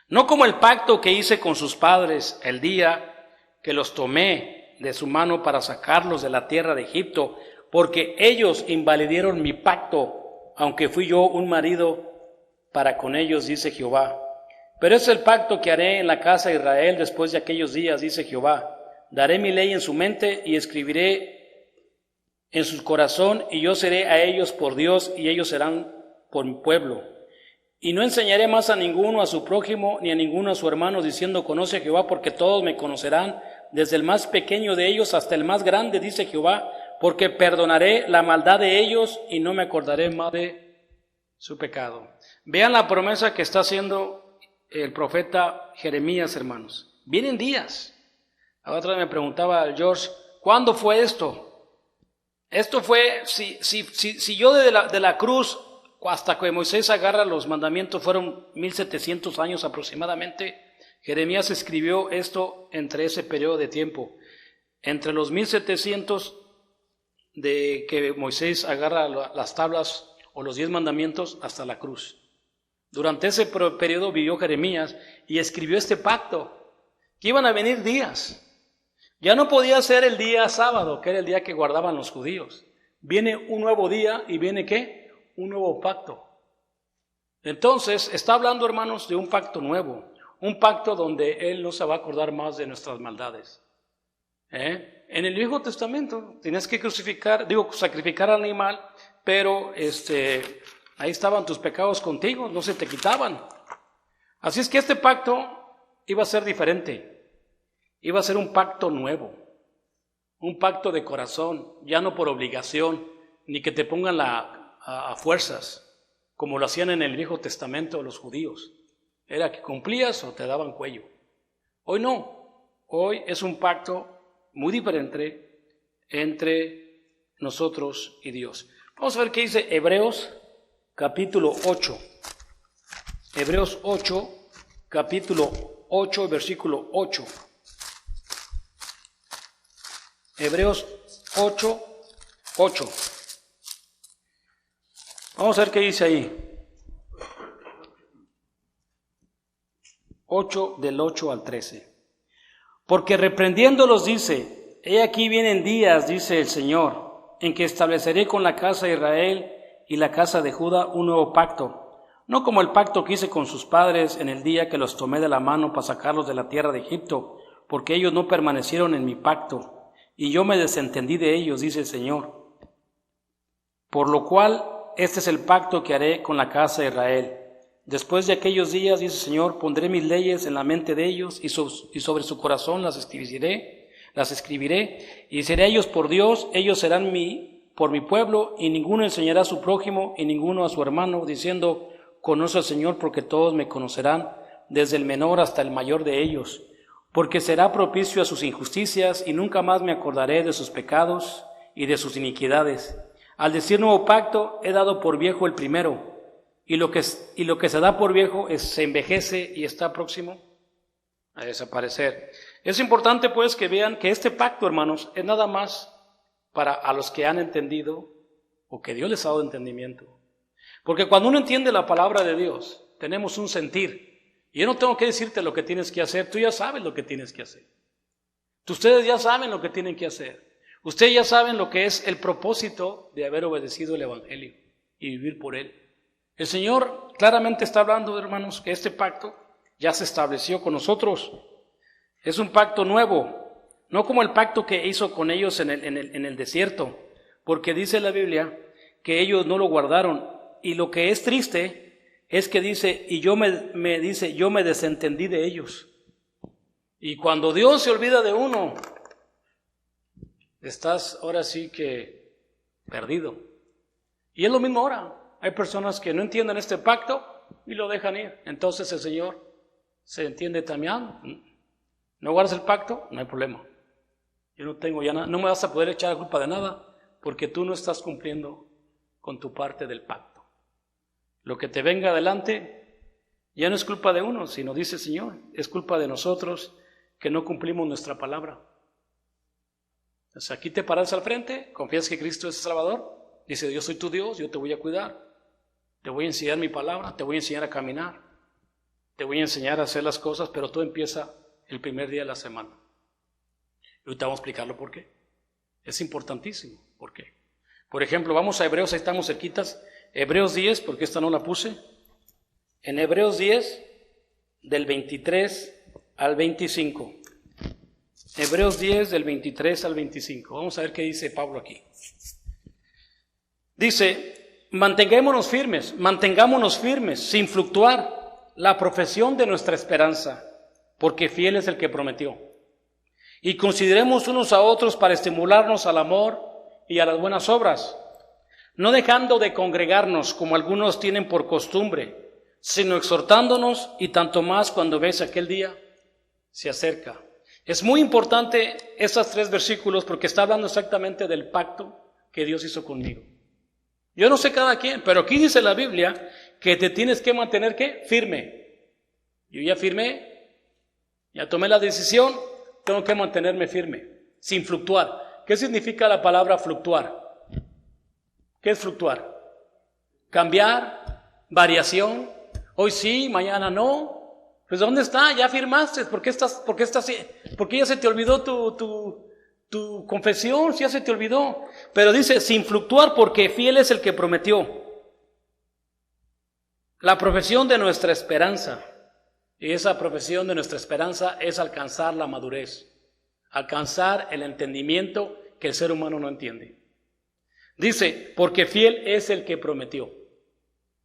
No como el pacto que hice con sus padres el día que los tomé de su mano para sacarlos de la tierra de Egipto, porque ellos invalidieron mi pacto, aunque fui yo un marido para con ellos, dice Jehová. Pero es el pacto que haré en la casa de Israel después de aquellos días, dice Jehová. Daré mi ley en su mente y escribiré en su corazón, y yo seré a ellos por Dios, y ellos serán por mi pueblo. Y no enseñaré más a ninguno a su prójimo, ni a ninguno a su hermano, diciendo: conoce a Jehová, porque todos me conocerán, desde el más pequeño de ellos hasta el más grande, dice Jehová, porque perdonaré la maldad de ellos y no me acordaré más de su pecado. Vean la promesa que está haciendo el profeta Jeremías, hermanos. Vienen días. La otra vez me preguntaba George: ¿cuándo fue esto? Esto fue, si yo de la cruz hasta que Moisés agarra los mandamientos fueron 1700 años aproximadamente. Jeremías escribió esto entre ese periodo de tiempo, entre los 1700 de que Moisés agarra las tablas o los 10 mandamientos hasta la cruz. Durante ese periodo vivió Jeremías y escribió este pacto, que iban a venir días. Ya no podía ser el día sábado, que era el día que guardaban los judíos. Viene un nuevo día y viene ¿qué? Un nuevo pacto. Entonces está hablando, hermanos, de un pacto nuevo, un pacto donde Él no se va a acordar más de nuestras maldades. En el Viejo Testamento tenías que sacrificar al animal, pero ahí estaban tus pecados contigo, no se te quitaban. Así es que este pacto iba a ser diferente, iba a ser un pacto nuevo, un pacto de corazón, ya no por obligación, ni que te pongan a fuerzas, como lo hacían en el Viejo Testamento los judíos. Era que cumplías o te daban cuello. Hoy no, hoy es un pacto muy diferente entre nosotros y Dios. Vamos a ver qué dice Hebreos capítulo 8. Hebreos 8, capítulo 8, versículo 8. Hebreos 8, 8. Vamos a ver qué dice ahí. 8 del 8 al 13. Porque reprendiéndolos dice: he aquí vienen días, dice el Señor, en que estableceré con la casa de Israel y la casa de Judá un nuevo pacto, no como el pacto que hice con sus padres en el día que los tomé de la mano para sacarlos de la tierra de Egipto, porque ellos no permanecieron en mi pacto, y yo me desentendí de ellos, dice el Señor. Por lo cual, este es el pacto que haré con la casa de Israel. Después de aquellos días, dice el Señor, pondré mis leyes en la mente de ellos y sobre su corazón las escribiré, y seré a ellos por Dios, ellos serán por mi pueblo, y ninguno enseñará a su prójimo y ninguno a su hermano, diciendo: conoce al Señor, porque todos me conocerán, desde el menor hasta el mayor de ellos, porque será propicio a sus injusticias, y nunca más me acordaré de sus pecados y de sus iniquidades. Al decir nuevo pacto, he dado por viejo el primero, y lo que se da por viejo se envejece y está próximo a desaparecer. Es importante pues que vean que este pacto, hermanos, es nada más para a los que han entendido o que Dios les ha dado entendimiento. Porque cuando uno entiende la palabra de Dios, tenemos un sentir. Y yo no tengo que decirte lo que tienes que hacer, tú ya sabes lo que tienes que hacer. Ustedes ya saben lo que tienen que hacer. Ustedes ya saben lo que es el propósito de haber obedecido el Evangelio y vivir por él. El Señor claramente está hablando, hermanos, que este pacto ya se estableció con nosotros. Es un pacto nuevo, no como el pacto que hizo con ellos en el desierto, porque dice la Biblia que ellos no lo guardaron. Y lo que es triste es que dice, y yo me desentendí de ellos. Y cuando Dios se olvida de uno, estás ahora sí que perdido. Y es lo mismo ahora. Hay personas que no entienden este pacto y lo dejan ir. Entonces el Señor se entiende también. ¿No guardas el pacto? No hay problema. Yo no tengo ya nada. No me vas a poder echar la culpa de nada porque tú no estás cumpliendo con tu parte del pacto. Lo que te venga adelante ya no es culpa de uno, sino dice el Señor, es culpa de nosotros que no cumplimos nuestra palabra. Entonces aquí te paras al frente, confías que Cristo es el Salvador, dice, yo soy tu Dios, yo te voy a cuidar, te voy a enseñar mi palabra, te voy a enseñar a caminar, te voy a enseñar a hacer las cosas, pero todo empieza el primer día de la semana. Y ahorita vamos a explicarlo por qué. Es importantísimo, ¿por qué? Por ejemplo, vamos a Hebreos, ahí estamos cerquitas, Hebreos 10, porque esta no la puse. En Hebreos 10, del 23 al 25. Hebreos 10, del 23 al 25. Vamos a ver qué dice Pablo aquí. Dice, mantengámonos firmes, sin fluctuar, la profesión de nuestra esperanza, porque fiel es el que prometió. Y consideremos unos a otros para estimularnos al amor y a las buenas obras, no dejando de congregarnos como algunos tienen por costumbre, sino exhortándonos, y tanto más cuando ves aquel día se acerca. Es muy importante estos 3 versículos porque está hablando exactamente del pacto que Dios hizo conmigo. Yo no sé cada quien, pero aquí dice la Biblia que te tienes que mantener, ¿qué? Firme. Yo ya firmé, ya tomé la decisión, tengo que mantenerme firme, sin fluctuar. ¿Qué significa la palabra fluctuar? ¿Qué es fluctuar? Cambiar, variación, hoy sí, mañana no. Pues ¿dónde está? Ya firmaste, ¿por qué ya se te olvidó tu confesión? Ya se te olvidó. Pero dice, sin fluctuar, porque fiel es el que prometió. La profesión de nuestra esperanza. Y esa profesión de nuestra esperanza es alcanzar la madurez, alcanzar el entendimiento que el ser humano no entiende. Dice, porque fiel es el que prometió.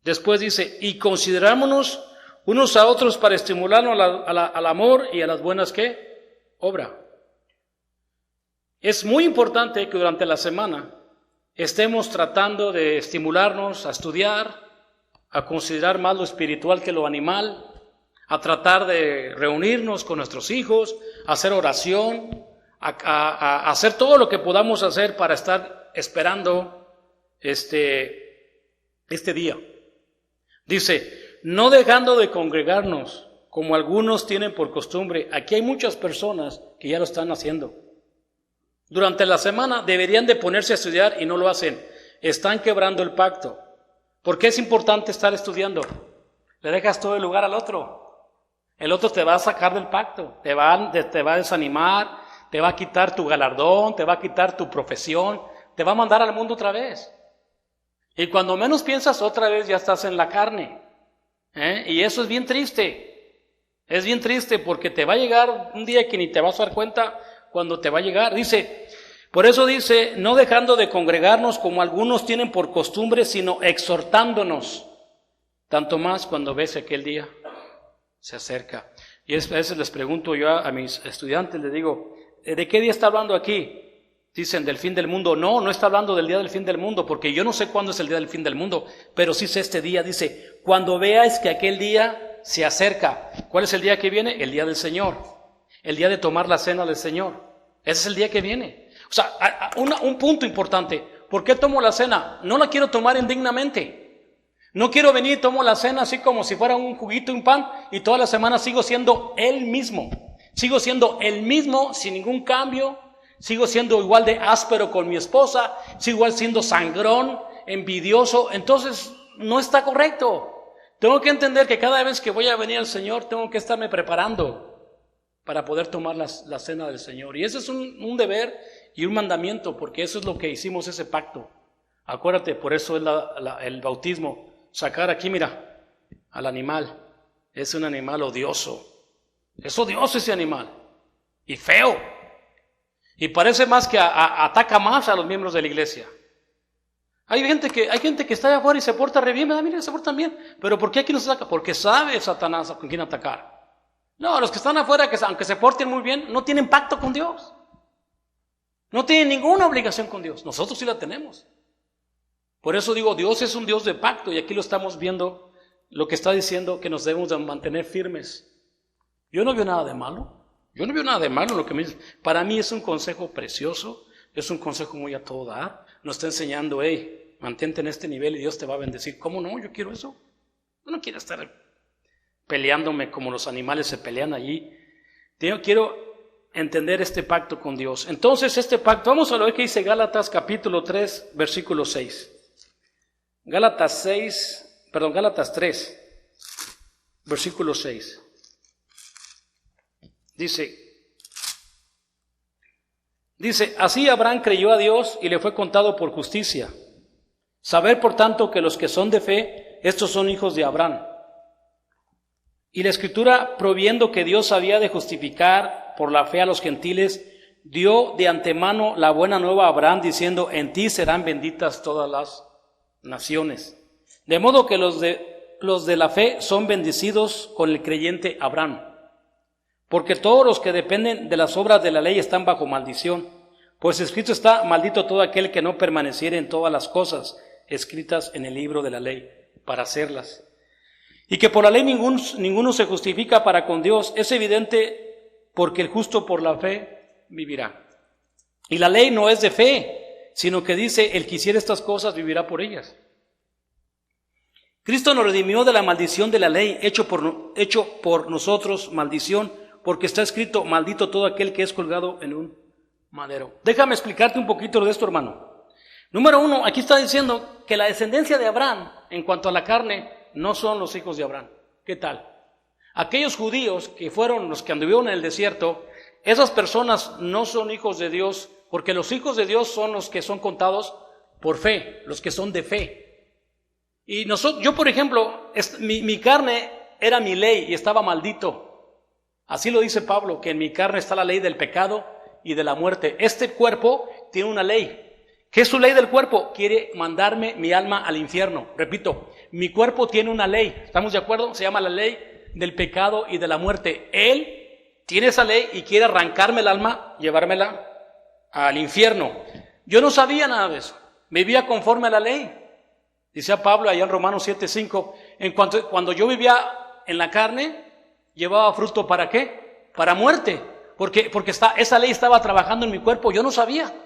Después dice, y considerámonos unos a otros para estimularnos al amor y a las buenas, ¿qué? Obra. Es muy importante que durante la semana estemos tratando de estimularnos a estudiar, a considerar más lo espiritual que lo animal, a tratar de reunirnos con nuestros hijos, a hacer oración, a hacer todo lo que podamos hacer para estar esperando este día. Dice, no dejando de congregarnos, como algunos tienen por costumbre. Aquí hay muchas personas que ya lo están haciendo. Durante la semana deberían de ponerse a estudiar y no lo hacen. Están quebrando el pacto. ¿Por qué es importante estar estudiando? Le dejas todo el lugar al otro. El otro te va a sacar del pacto, te va a desanimar, te va a quitar tu galardón, te va a quitar tu profesión, te va a mandar al mundo otra vez. Y cuando menos piensas, otra vez ya estás en la carne. Y eso es bien triste. Es bien triste porque te va a llegar un día que ni te vas a dar cuenta cuando te va a llegar. Dice, por eso dice, no dejando de congregarnos como algunos tienen por costumbre, sino exhortándonos, tanto más cuando ves aquel día se acerca. Y a veces les pregunto yo a mis estudiantes, les digo, ¿de qué día está hablando aquí? Dicen, del fin del mundo. No, no está hablando del día del fin del mundo, porque yo no sé cuándo es el día del fin del mundo, pero sí sé este día. Dice, cuando veáis que aquel día se acerca. ¿Cuál es el día que viene? El día del Señor. El día de tomar la cena del Señor. Ese es el día que viene. O sea, un punto importante. ¿Por qué tomo la cena? No la quiero tomar indignamente. No quiero venir y tomo la cena así como si fuera un juguito y un pan y toda la semana sigo siendo el mismo. Sigo siendo el mismo sin ningún cambio. Sigo siendo igual de áspero con mi esposa. Sigo igual siendo sangrón, envidioso. Entonces no está correcto. Tengo que entender que cada vez que voy a venir al Señor tengo que estarme preparando para poder tomar la cena del Señor. Y ese es un deber y un mandamiento, porque eso es lo que hicimos, ese pacto. Acuérdate, por eso es el bautismo. Sacar aquí, mira, al animal. Es un animal odioso. Es odioso ese animal. Y feo. Y parece más que ataca más a los miembros de la iglesia. Hay gente que está allá afuera y se porta re bien, mira, se portan bien. Pero ¿por qué aquí no se ataca? Porque sabe Satanás con quién atacar. No, los que están afuera, que aunque se porten muy bien, no tienen pacto con Dios. No tienen ninguna obligación con Dios. Nosotros sí la tenemos. Por eso digo, Dios es un Dios de pacto, y aquí lo estamos viendo, lo que está diciendo, que nos debemos de mantener firmes. Yo no veo nada de malo. Yo no veo nada de malo en lo que me dice. Para mí es un consejo precioso, es un consejo muy a todo dar. Nos está enseñando, hey, mantente en este nivel y Dios te va a bendecir. ¿Cómo no? Yo quiero eso. Yo no quiero estar peleándome como los animales se pelean allí. Yo quiero entender este pacto con Dios. Entonces, este pacto, vamos a ver qué dice Gálatas capítulo 3, versículo 6. Gálatas 3, versículo 6. Dice, así Abraham creyó a Dios y le fue contado por justicia. Saber, por tanto, que los que son de fe, estos son hijos de Abraham. Y la Escritura, proviendo que Dios había de justificar por la fe a los gentiles, dio de antemano la buena nueva a Abraham, diciendo, en ti serán benditas todas las naciones. De modo que los de la fe son bendecidos con el creyente Abraham. Porque todos los que dependen de las obras de la ley están bajo maldición. Pues escrito está, maldito todo aquel que no permaneciere en todas las cosas escritas en el libro de la ley, para hacerlas. Y que por la ley ninguno se justifica para con Dios, es evidente, porque el justo por la fe vivirá. Y la ley no es de fe, sino que dice, el que hiciere estas cosas vivirá por ellas. Cristo nos redimió de la maldición de la ley, hecho por nosotros maldición, porque está escrito, maldito todo aquel que es colgado en un madero. Déjame explicarte un poquito de esto, hermano. Número 1, aquí está diciendo que la descendencia de Abraham, en cuanto a la carne, no son los hijos de Abraham. ¿Qué tal? Aquellos judíos que fueron los que anduvieron en el desierto, esas personas no son hijos de Dios, porque los hijos de Dios son los que son contados por fe, los que son de fe. Y yo, por ejemplo, mi carne era mi ley y estaba maldito. Así lo dice Pablo, que en mi carne está la ley del pecado y de la muerte. Este cuerpo tiene una ley. ¿Qué es su ley del cuerpo? Quiere mandarme mi alma al infierno. Repito, mi cuerpo tiene una ley. ¿Estamos de acuerdo? Se llama la ley del pecado y de la muerte. Él tiene esa ley y quiere arrancarme el alma, llevármela al infierno. Yo no sabía nada de eso. Vivía conforme a la ley. Dice Pablo allá en Romanos 7:5, cuando yo vivía en la carne, llevaba fruto ¿para qué? Para muerte. Porque esa ley estaba trabajando en mi cuerpo. Yo no sabía.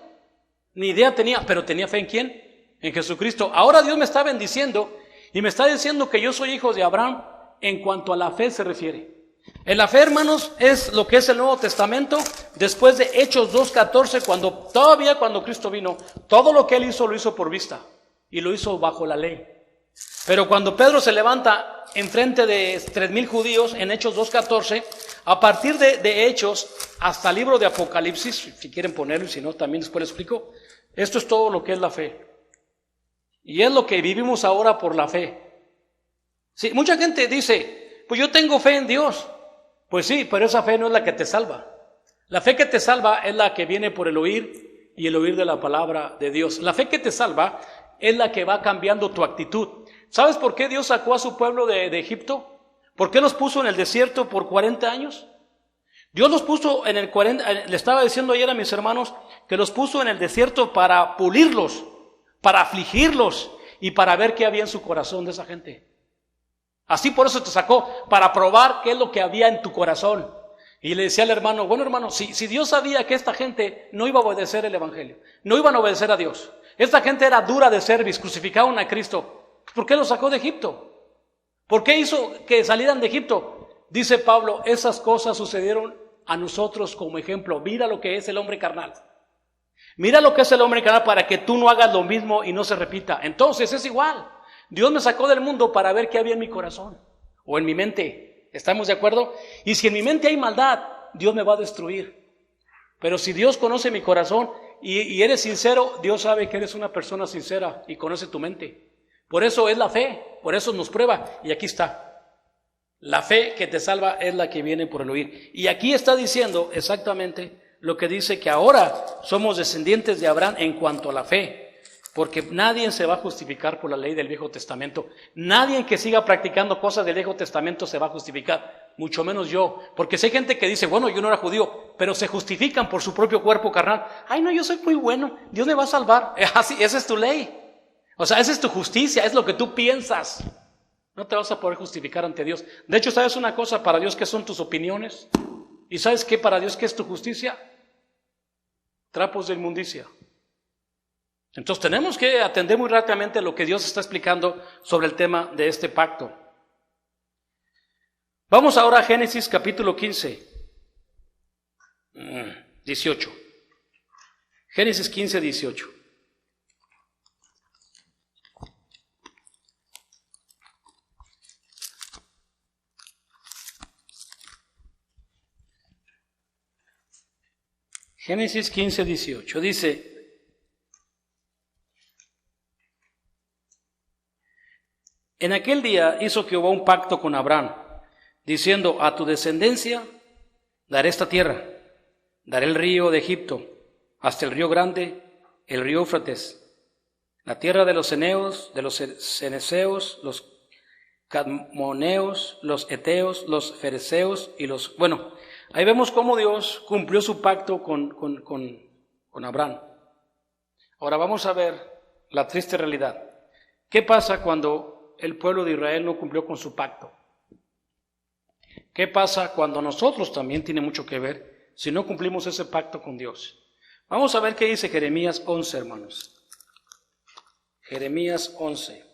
Ni idea tenía, pero tenía fe ¿en quién? En Jesucristo. Ahora Dios me está bendiciendo y me está diciendo que yo soy hijo de Abraham en cuanto a la fe se refiere. En la fe, hermanos, es lo que es el Nuevo Testamento, después de Hechos 2:14, cuando Cristo vino, todo lo que Él hizo, lo hizo por vista y lo hizo bajo la ley. Pero cuando Pedro se levanta enfrente de 3,000 judíos en Hechos 2:14, a partir de Hechos hasta el libro de Apocalipsis, si quieren ponerlo y si no también después les explico, esto es todo lo que es la fe. Y es lo que vivimos ahora por la fe. Sí, mucha gente dice, pues yo tengo fe en Dios. Pues sí, pero esa fe no es la que te salva. La fe que te salva es la que viene por el oír y el oír de la palabra de Dios. La fe que te salva es la que va cambiando tu actitud. ¿Sabes por qué Dios sacó a su pueblo de Egipto? ¿Por qué los puso en el desierto por 40 años? Dios los puso en el 40, le estaba diciendo ayer a mis hermanos que los puso en el desierto para pulirlos, para afligirlos y para ver qué había en su corazón de esa gente. Así por eso te sacó, para probar qué es lo que había en tu corazón. Y le decía al hermano, bueno hermano, si Dios sabía que esta gente no iba a obedecer el evangelio, no iban a obedecer a Dios, esta gente era dura de cerviz, crucificaban a Cristo, ¿por qué los sacó de Egipto? ¿Por qué hizo que salieran de Egipto? Dice Pablo, esas cosas sucedieron a nosotros como ejemplo. Mira lo que es el hombre carnal. Mira lo que es el hombre carnal para que tú no hagas lo mismo y no se repita. Entonces es igual. Dios me sacó del mundo para ver qué había en mi corazón o en mi mente. ¿Estamos de acuerdo? Y si en mi mente hay maldad, Dios me va a destruir. Pero si Dios conoce mi corazón y eres sincero, Dios sabe que eres una persona sincera y conoce tu mente. Por eso es la fe, por eso nos prueba. Y aquí está. La fe que te salva es la que viene por el oír. Y aquí está diciendo exactamente lo que dice que ahora somos descendientes de Abraham en cuanto a la fe. Porque nadie se va a justificar por la ley del Viejo Testamento. Nadie que siga practicando cosas del Viejo Testamento se va a justificar. Mucho menos yo. Porque si hay gente que dice, bueno, yo no era judío, pero se justifican por su propio cuerpo carnal. Ay, no, yo soy muy bueno. Dios me va a salvar. Así, esa es tu ley. O sea, esa es tu justicia, es lo que tú piensas. No te vas a poder justificar ante Dios. De hecho, ¿sabes una cosa? Para Dios, ¿qué son tus opiniones? ¿Y sabes qué para Dios, qué es tu justicia? Trapos de inmundicia. Entonces tenemos que atender muy rápidamente lo que Dios está explicando sobre el tema de este pacto. Vamos ahora a Génesis capítulo 15. 18. Génesis 15, 18. Génesis 15, 18 dice: En aquel día hizo Jehová un pacto con Abraham, diciendo: a tu descendencia daré esta tierra, daré el río de Egipto, hasta el río grande, el río Éufrates, la tierra de los eneos, de los ceneseos, los cadmoneos, los eteos, los fereceos y los... Bueno, ahí vemos cómo Dios cumplió su pacto con Abraham. Ahora vamos a ver la triste realidad. ¿Qué pasa cuando el pueblo de Israel no cumplió con su pacto? ¿Qué pasa cuando nosotros también tiene mucho que ver si no cumplimos ese pacto con Dios? Vamos a ver qué dice Jeremías 11, hermanos. Jeremías 11.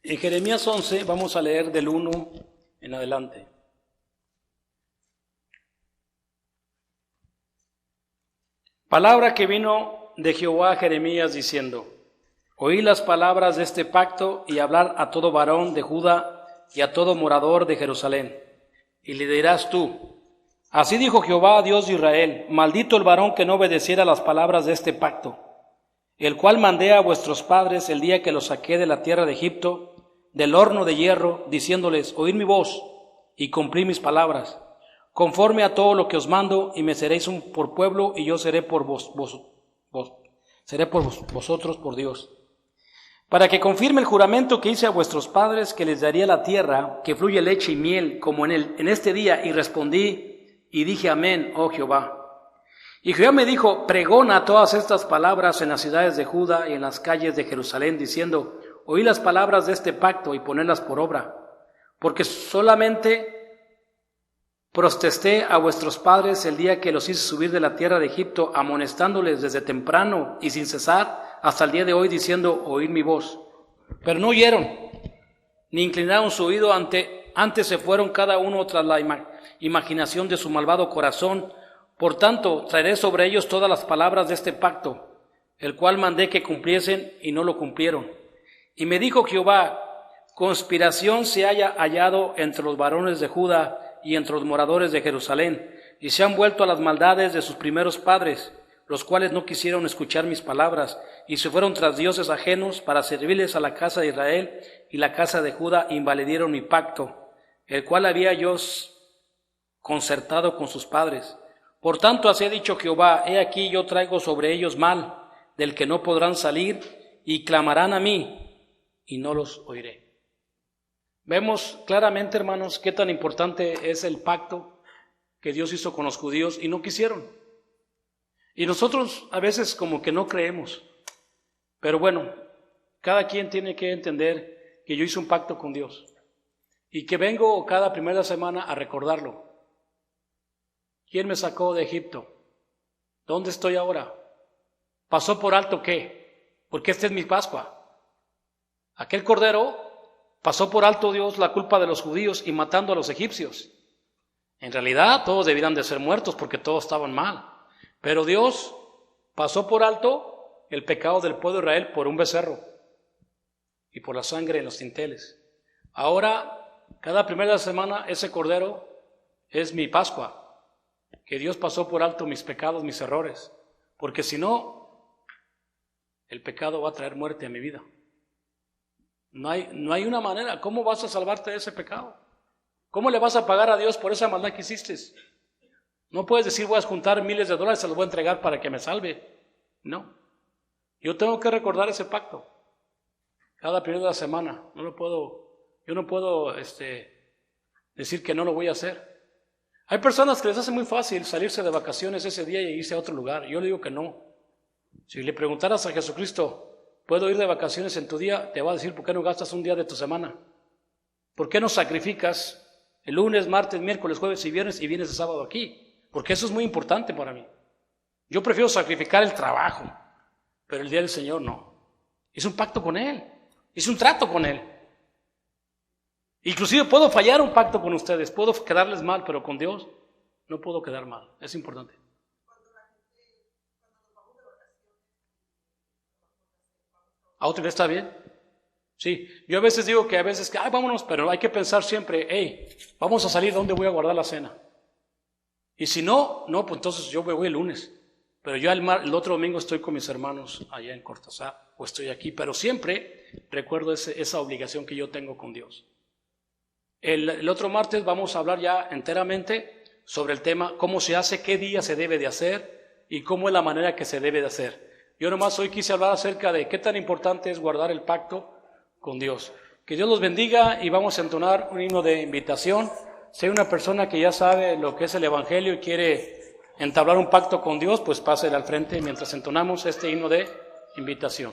En Jeremías 11 vamos a leer del 1 en adelante. Palabra que vino de Jehová a Jeremías diciendo: Oí las palabras de este pacto y hablar a todo varón de Judá y a todo morador de Jerusalén. Y le dirás tú: Así dijo Jehová, Dios de Israel: Maldito el varón que no obedeciera las palabras de este pacto, el cual mandé a vuestros padres el día que los saqué de la tierra de Egipto, del horno de hierro, diciéndoles: Oíd mi voz y cumplid mis palabras, conforme a todo lo que os mando, y me seréis por pueblo, y yo seré por vosotros por Dios. Para que confirme el juramento que hice a vuestros padres, que les daría la tierra que fluye leche y miel, como en este día. Y respondí y dije: Amén, oh Jehová. Y Jehová me dijo: Pregona todas estas palabras en las ciudades de Judá y en las calles de Jerusalén, diciendo: Oí las palabras de este pacto y ponedlas por obra, porque solamente protesté a vuestros padres el día que los hice subir de la tierra de Egipto, amonestándoles desde temprano y sin cesar hasta el día de hoy, diciendo: Oíd mi voz. Pero no oyeron, ni inclinaron su oído, antes se fueron cada uno tras la imaginación de su malvado corazón. Por tanto, traeré sobre ellos todas las palabras de este pacto, el cual mandé que cumpliesen, y no lo cumplieron. Y me dijo Jehová: Conspiración se haya hallado entre los varones de Judá y entre los moradores de Jerusalén, y se han vuelto a las maldades de sus primeros padres, los cuales no quisieron escuchar mis palabras, y se fueron tras dioses ajenos para servirles a la casa de Israel, y la casa de Judá invalidieron mi pacto, el cual había yo concertado con sus padres. Por tanto, así ha dicho Jehová: He aquí yo traigo sobre ellos mal, del que no podrán salir, y clamarán a mí, y no los oiré. Vemos claramente, hermanos, qué tan importante es el pacto que Dios hizo con los judíos y no quisieron. Y nosotros a veces como que no creemos. Pero bueno, cada quien tiene que entender que yo hice un pacto con Dios y que vengo cada primera semana a recordarlo. ¿Quién me sacó de Egipto? ¿Dónde estoy ahora? ¿Pasó por alto qué? Porque esta es mi Pascua. Aquel cordero, pasó por alto Dios la culpa de los judíos y matando a los egipcios. En realidad todos debían de ser muertos porque todos estaban mal. Pero Dios pasó por alto el pecado del pueblo de Israel por un becerro y por la sangre en los dinteles. Ahora, cada primera semana, ese cordero es mi Pascua, que Dios pasó por alto mis pecados, mis errores, porque si no, el pecado va a traer muerte a mi vida. No hay una manera. ¿Cómo vas a salvarte de ese pecado? ¿Cómo le vas a pagar a Dios por esa maldad que hiciste? No puedes decir: voy a juntar miles de dólares, se los voy a entregar para que me salve. No. Yo tengo que recordar ese pacto cada primera de la semana. Yo no puedo decir que no lo voy a hacer. Hay personas que les hace muy fácil salirse de vacaciones ese día y irse a otro lugar. Yo le digo que no. Si le preguntaras a Jesucristo: ¿puedo ir de vacaciones en tu día?, te va a decir: ¿por qué no gastas un día de tu semana? ¿Por qué no sacrificas el lunes, martes, miércoles, jueves y vienes de sábado aquí? Porque eso es muy importante para mí. Yo prefiero sacrificar el trabajo, pero el día del Señor no. Hice un pacto con Él, hice un trato con Él. Inclusive puedo fallar un pacto con ustedes, puedo quedarles mal, pero con Dios no puedo quedar mal. Es importante. ¿A otra vez está bien? Sí, yo a veces digo que vámonos, pero hay que pensar siempre, vamos a salir, ¿dónde voy a guardar la cena? Y si no, pues entonces yo me voy el lunes. Pero yo el otro domingo estoy con mis hermanos allá en Cortázar, o estoy aquí, pero siempre recuerdo esa obligación que yo tengo con Dios. El otro martes vamos a hablar ya enteramente sobre el tema, cómo se hace, qué día se debe de hacer y cómo es la manera que se debe de hacer. Yo nomás hoy quise hablar acerca de qué tan importante es guardar el pacto con Dios. Que Dios los bendiga y vamos a entonar un himno de invitación. Si hay una persona que ya sabe lo que es el Evangelio y quiere entablar un pacto con Dios, pues pásele al frente mientras entonamos este himno de invitación.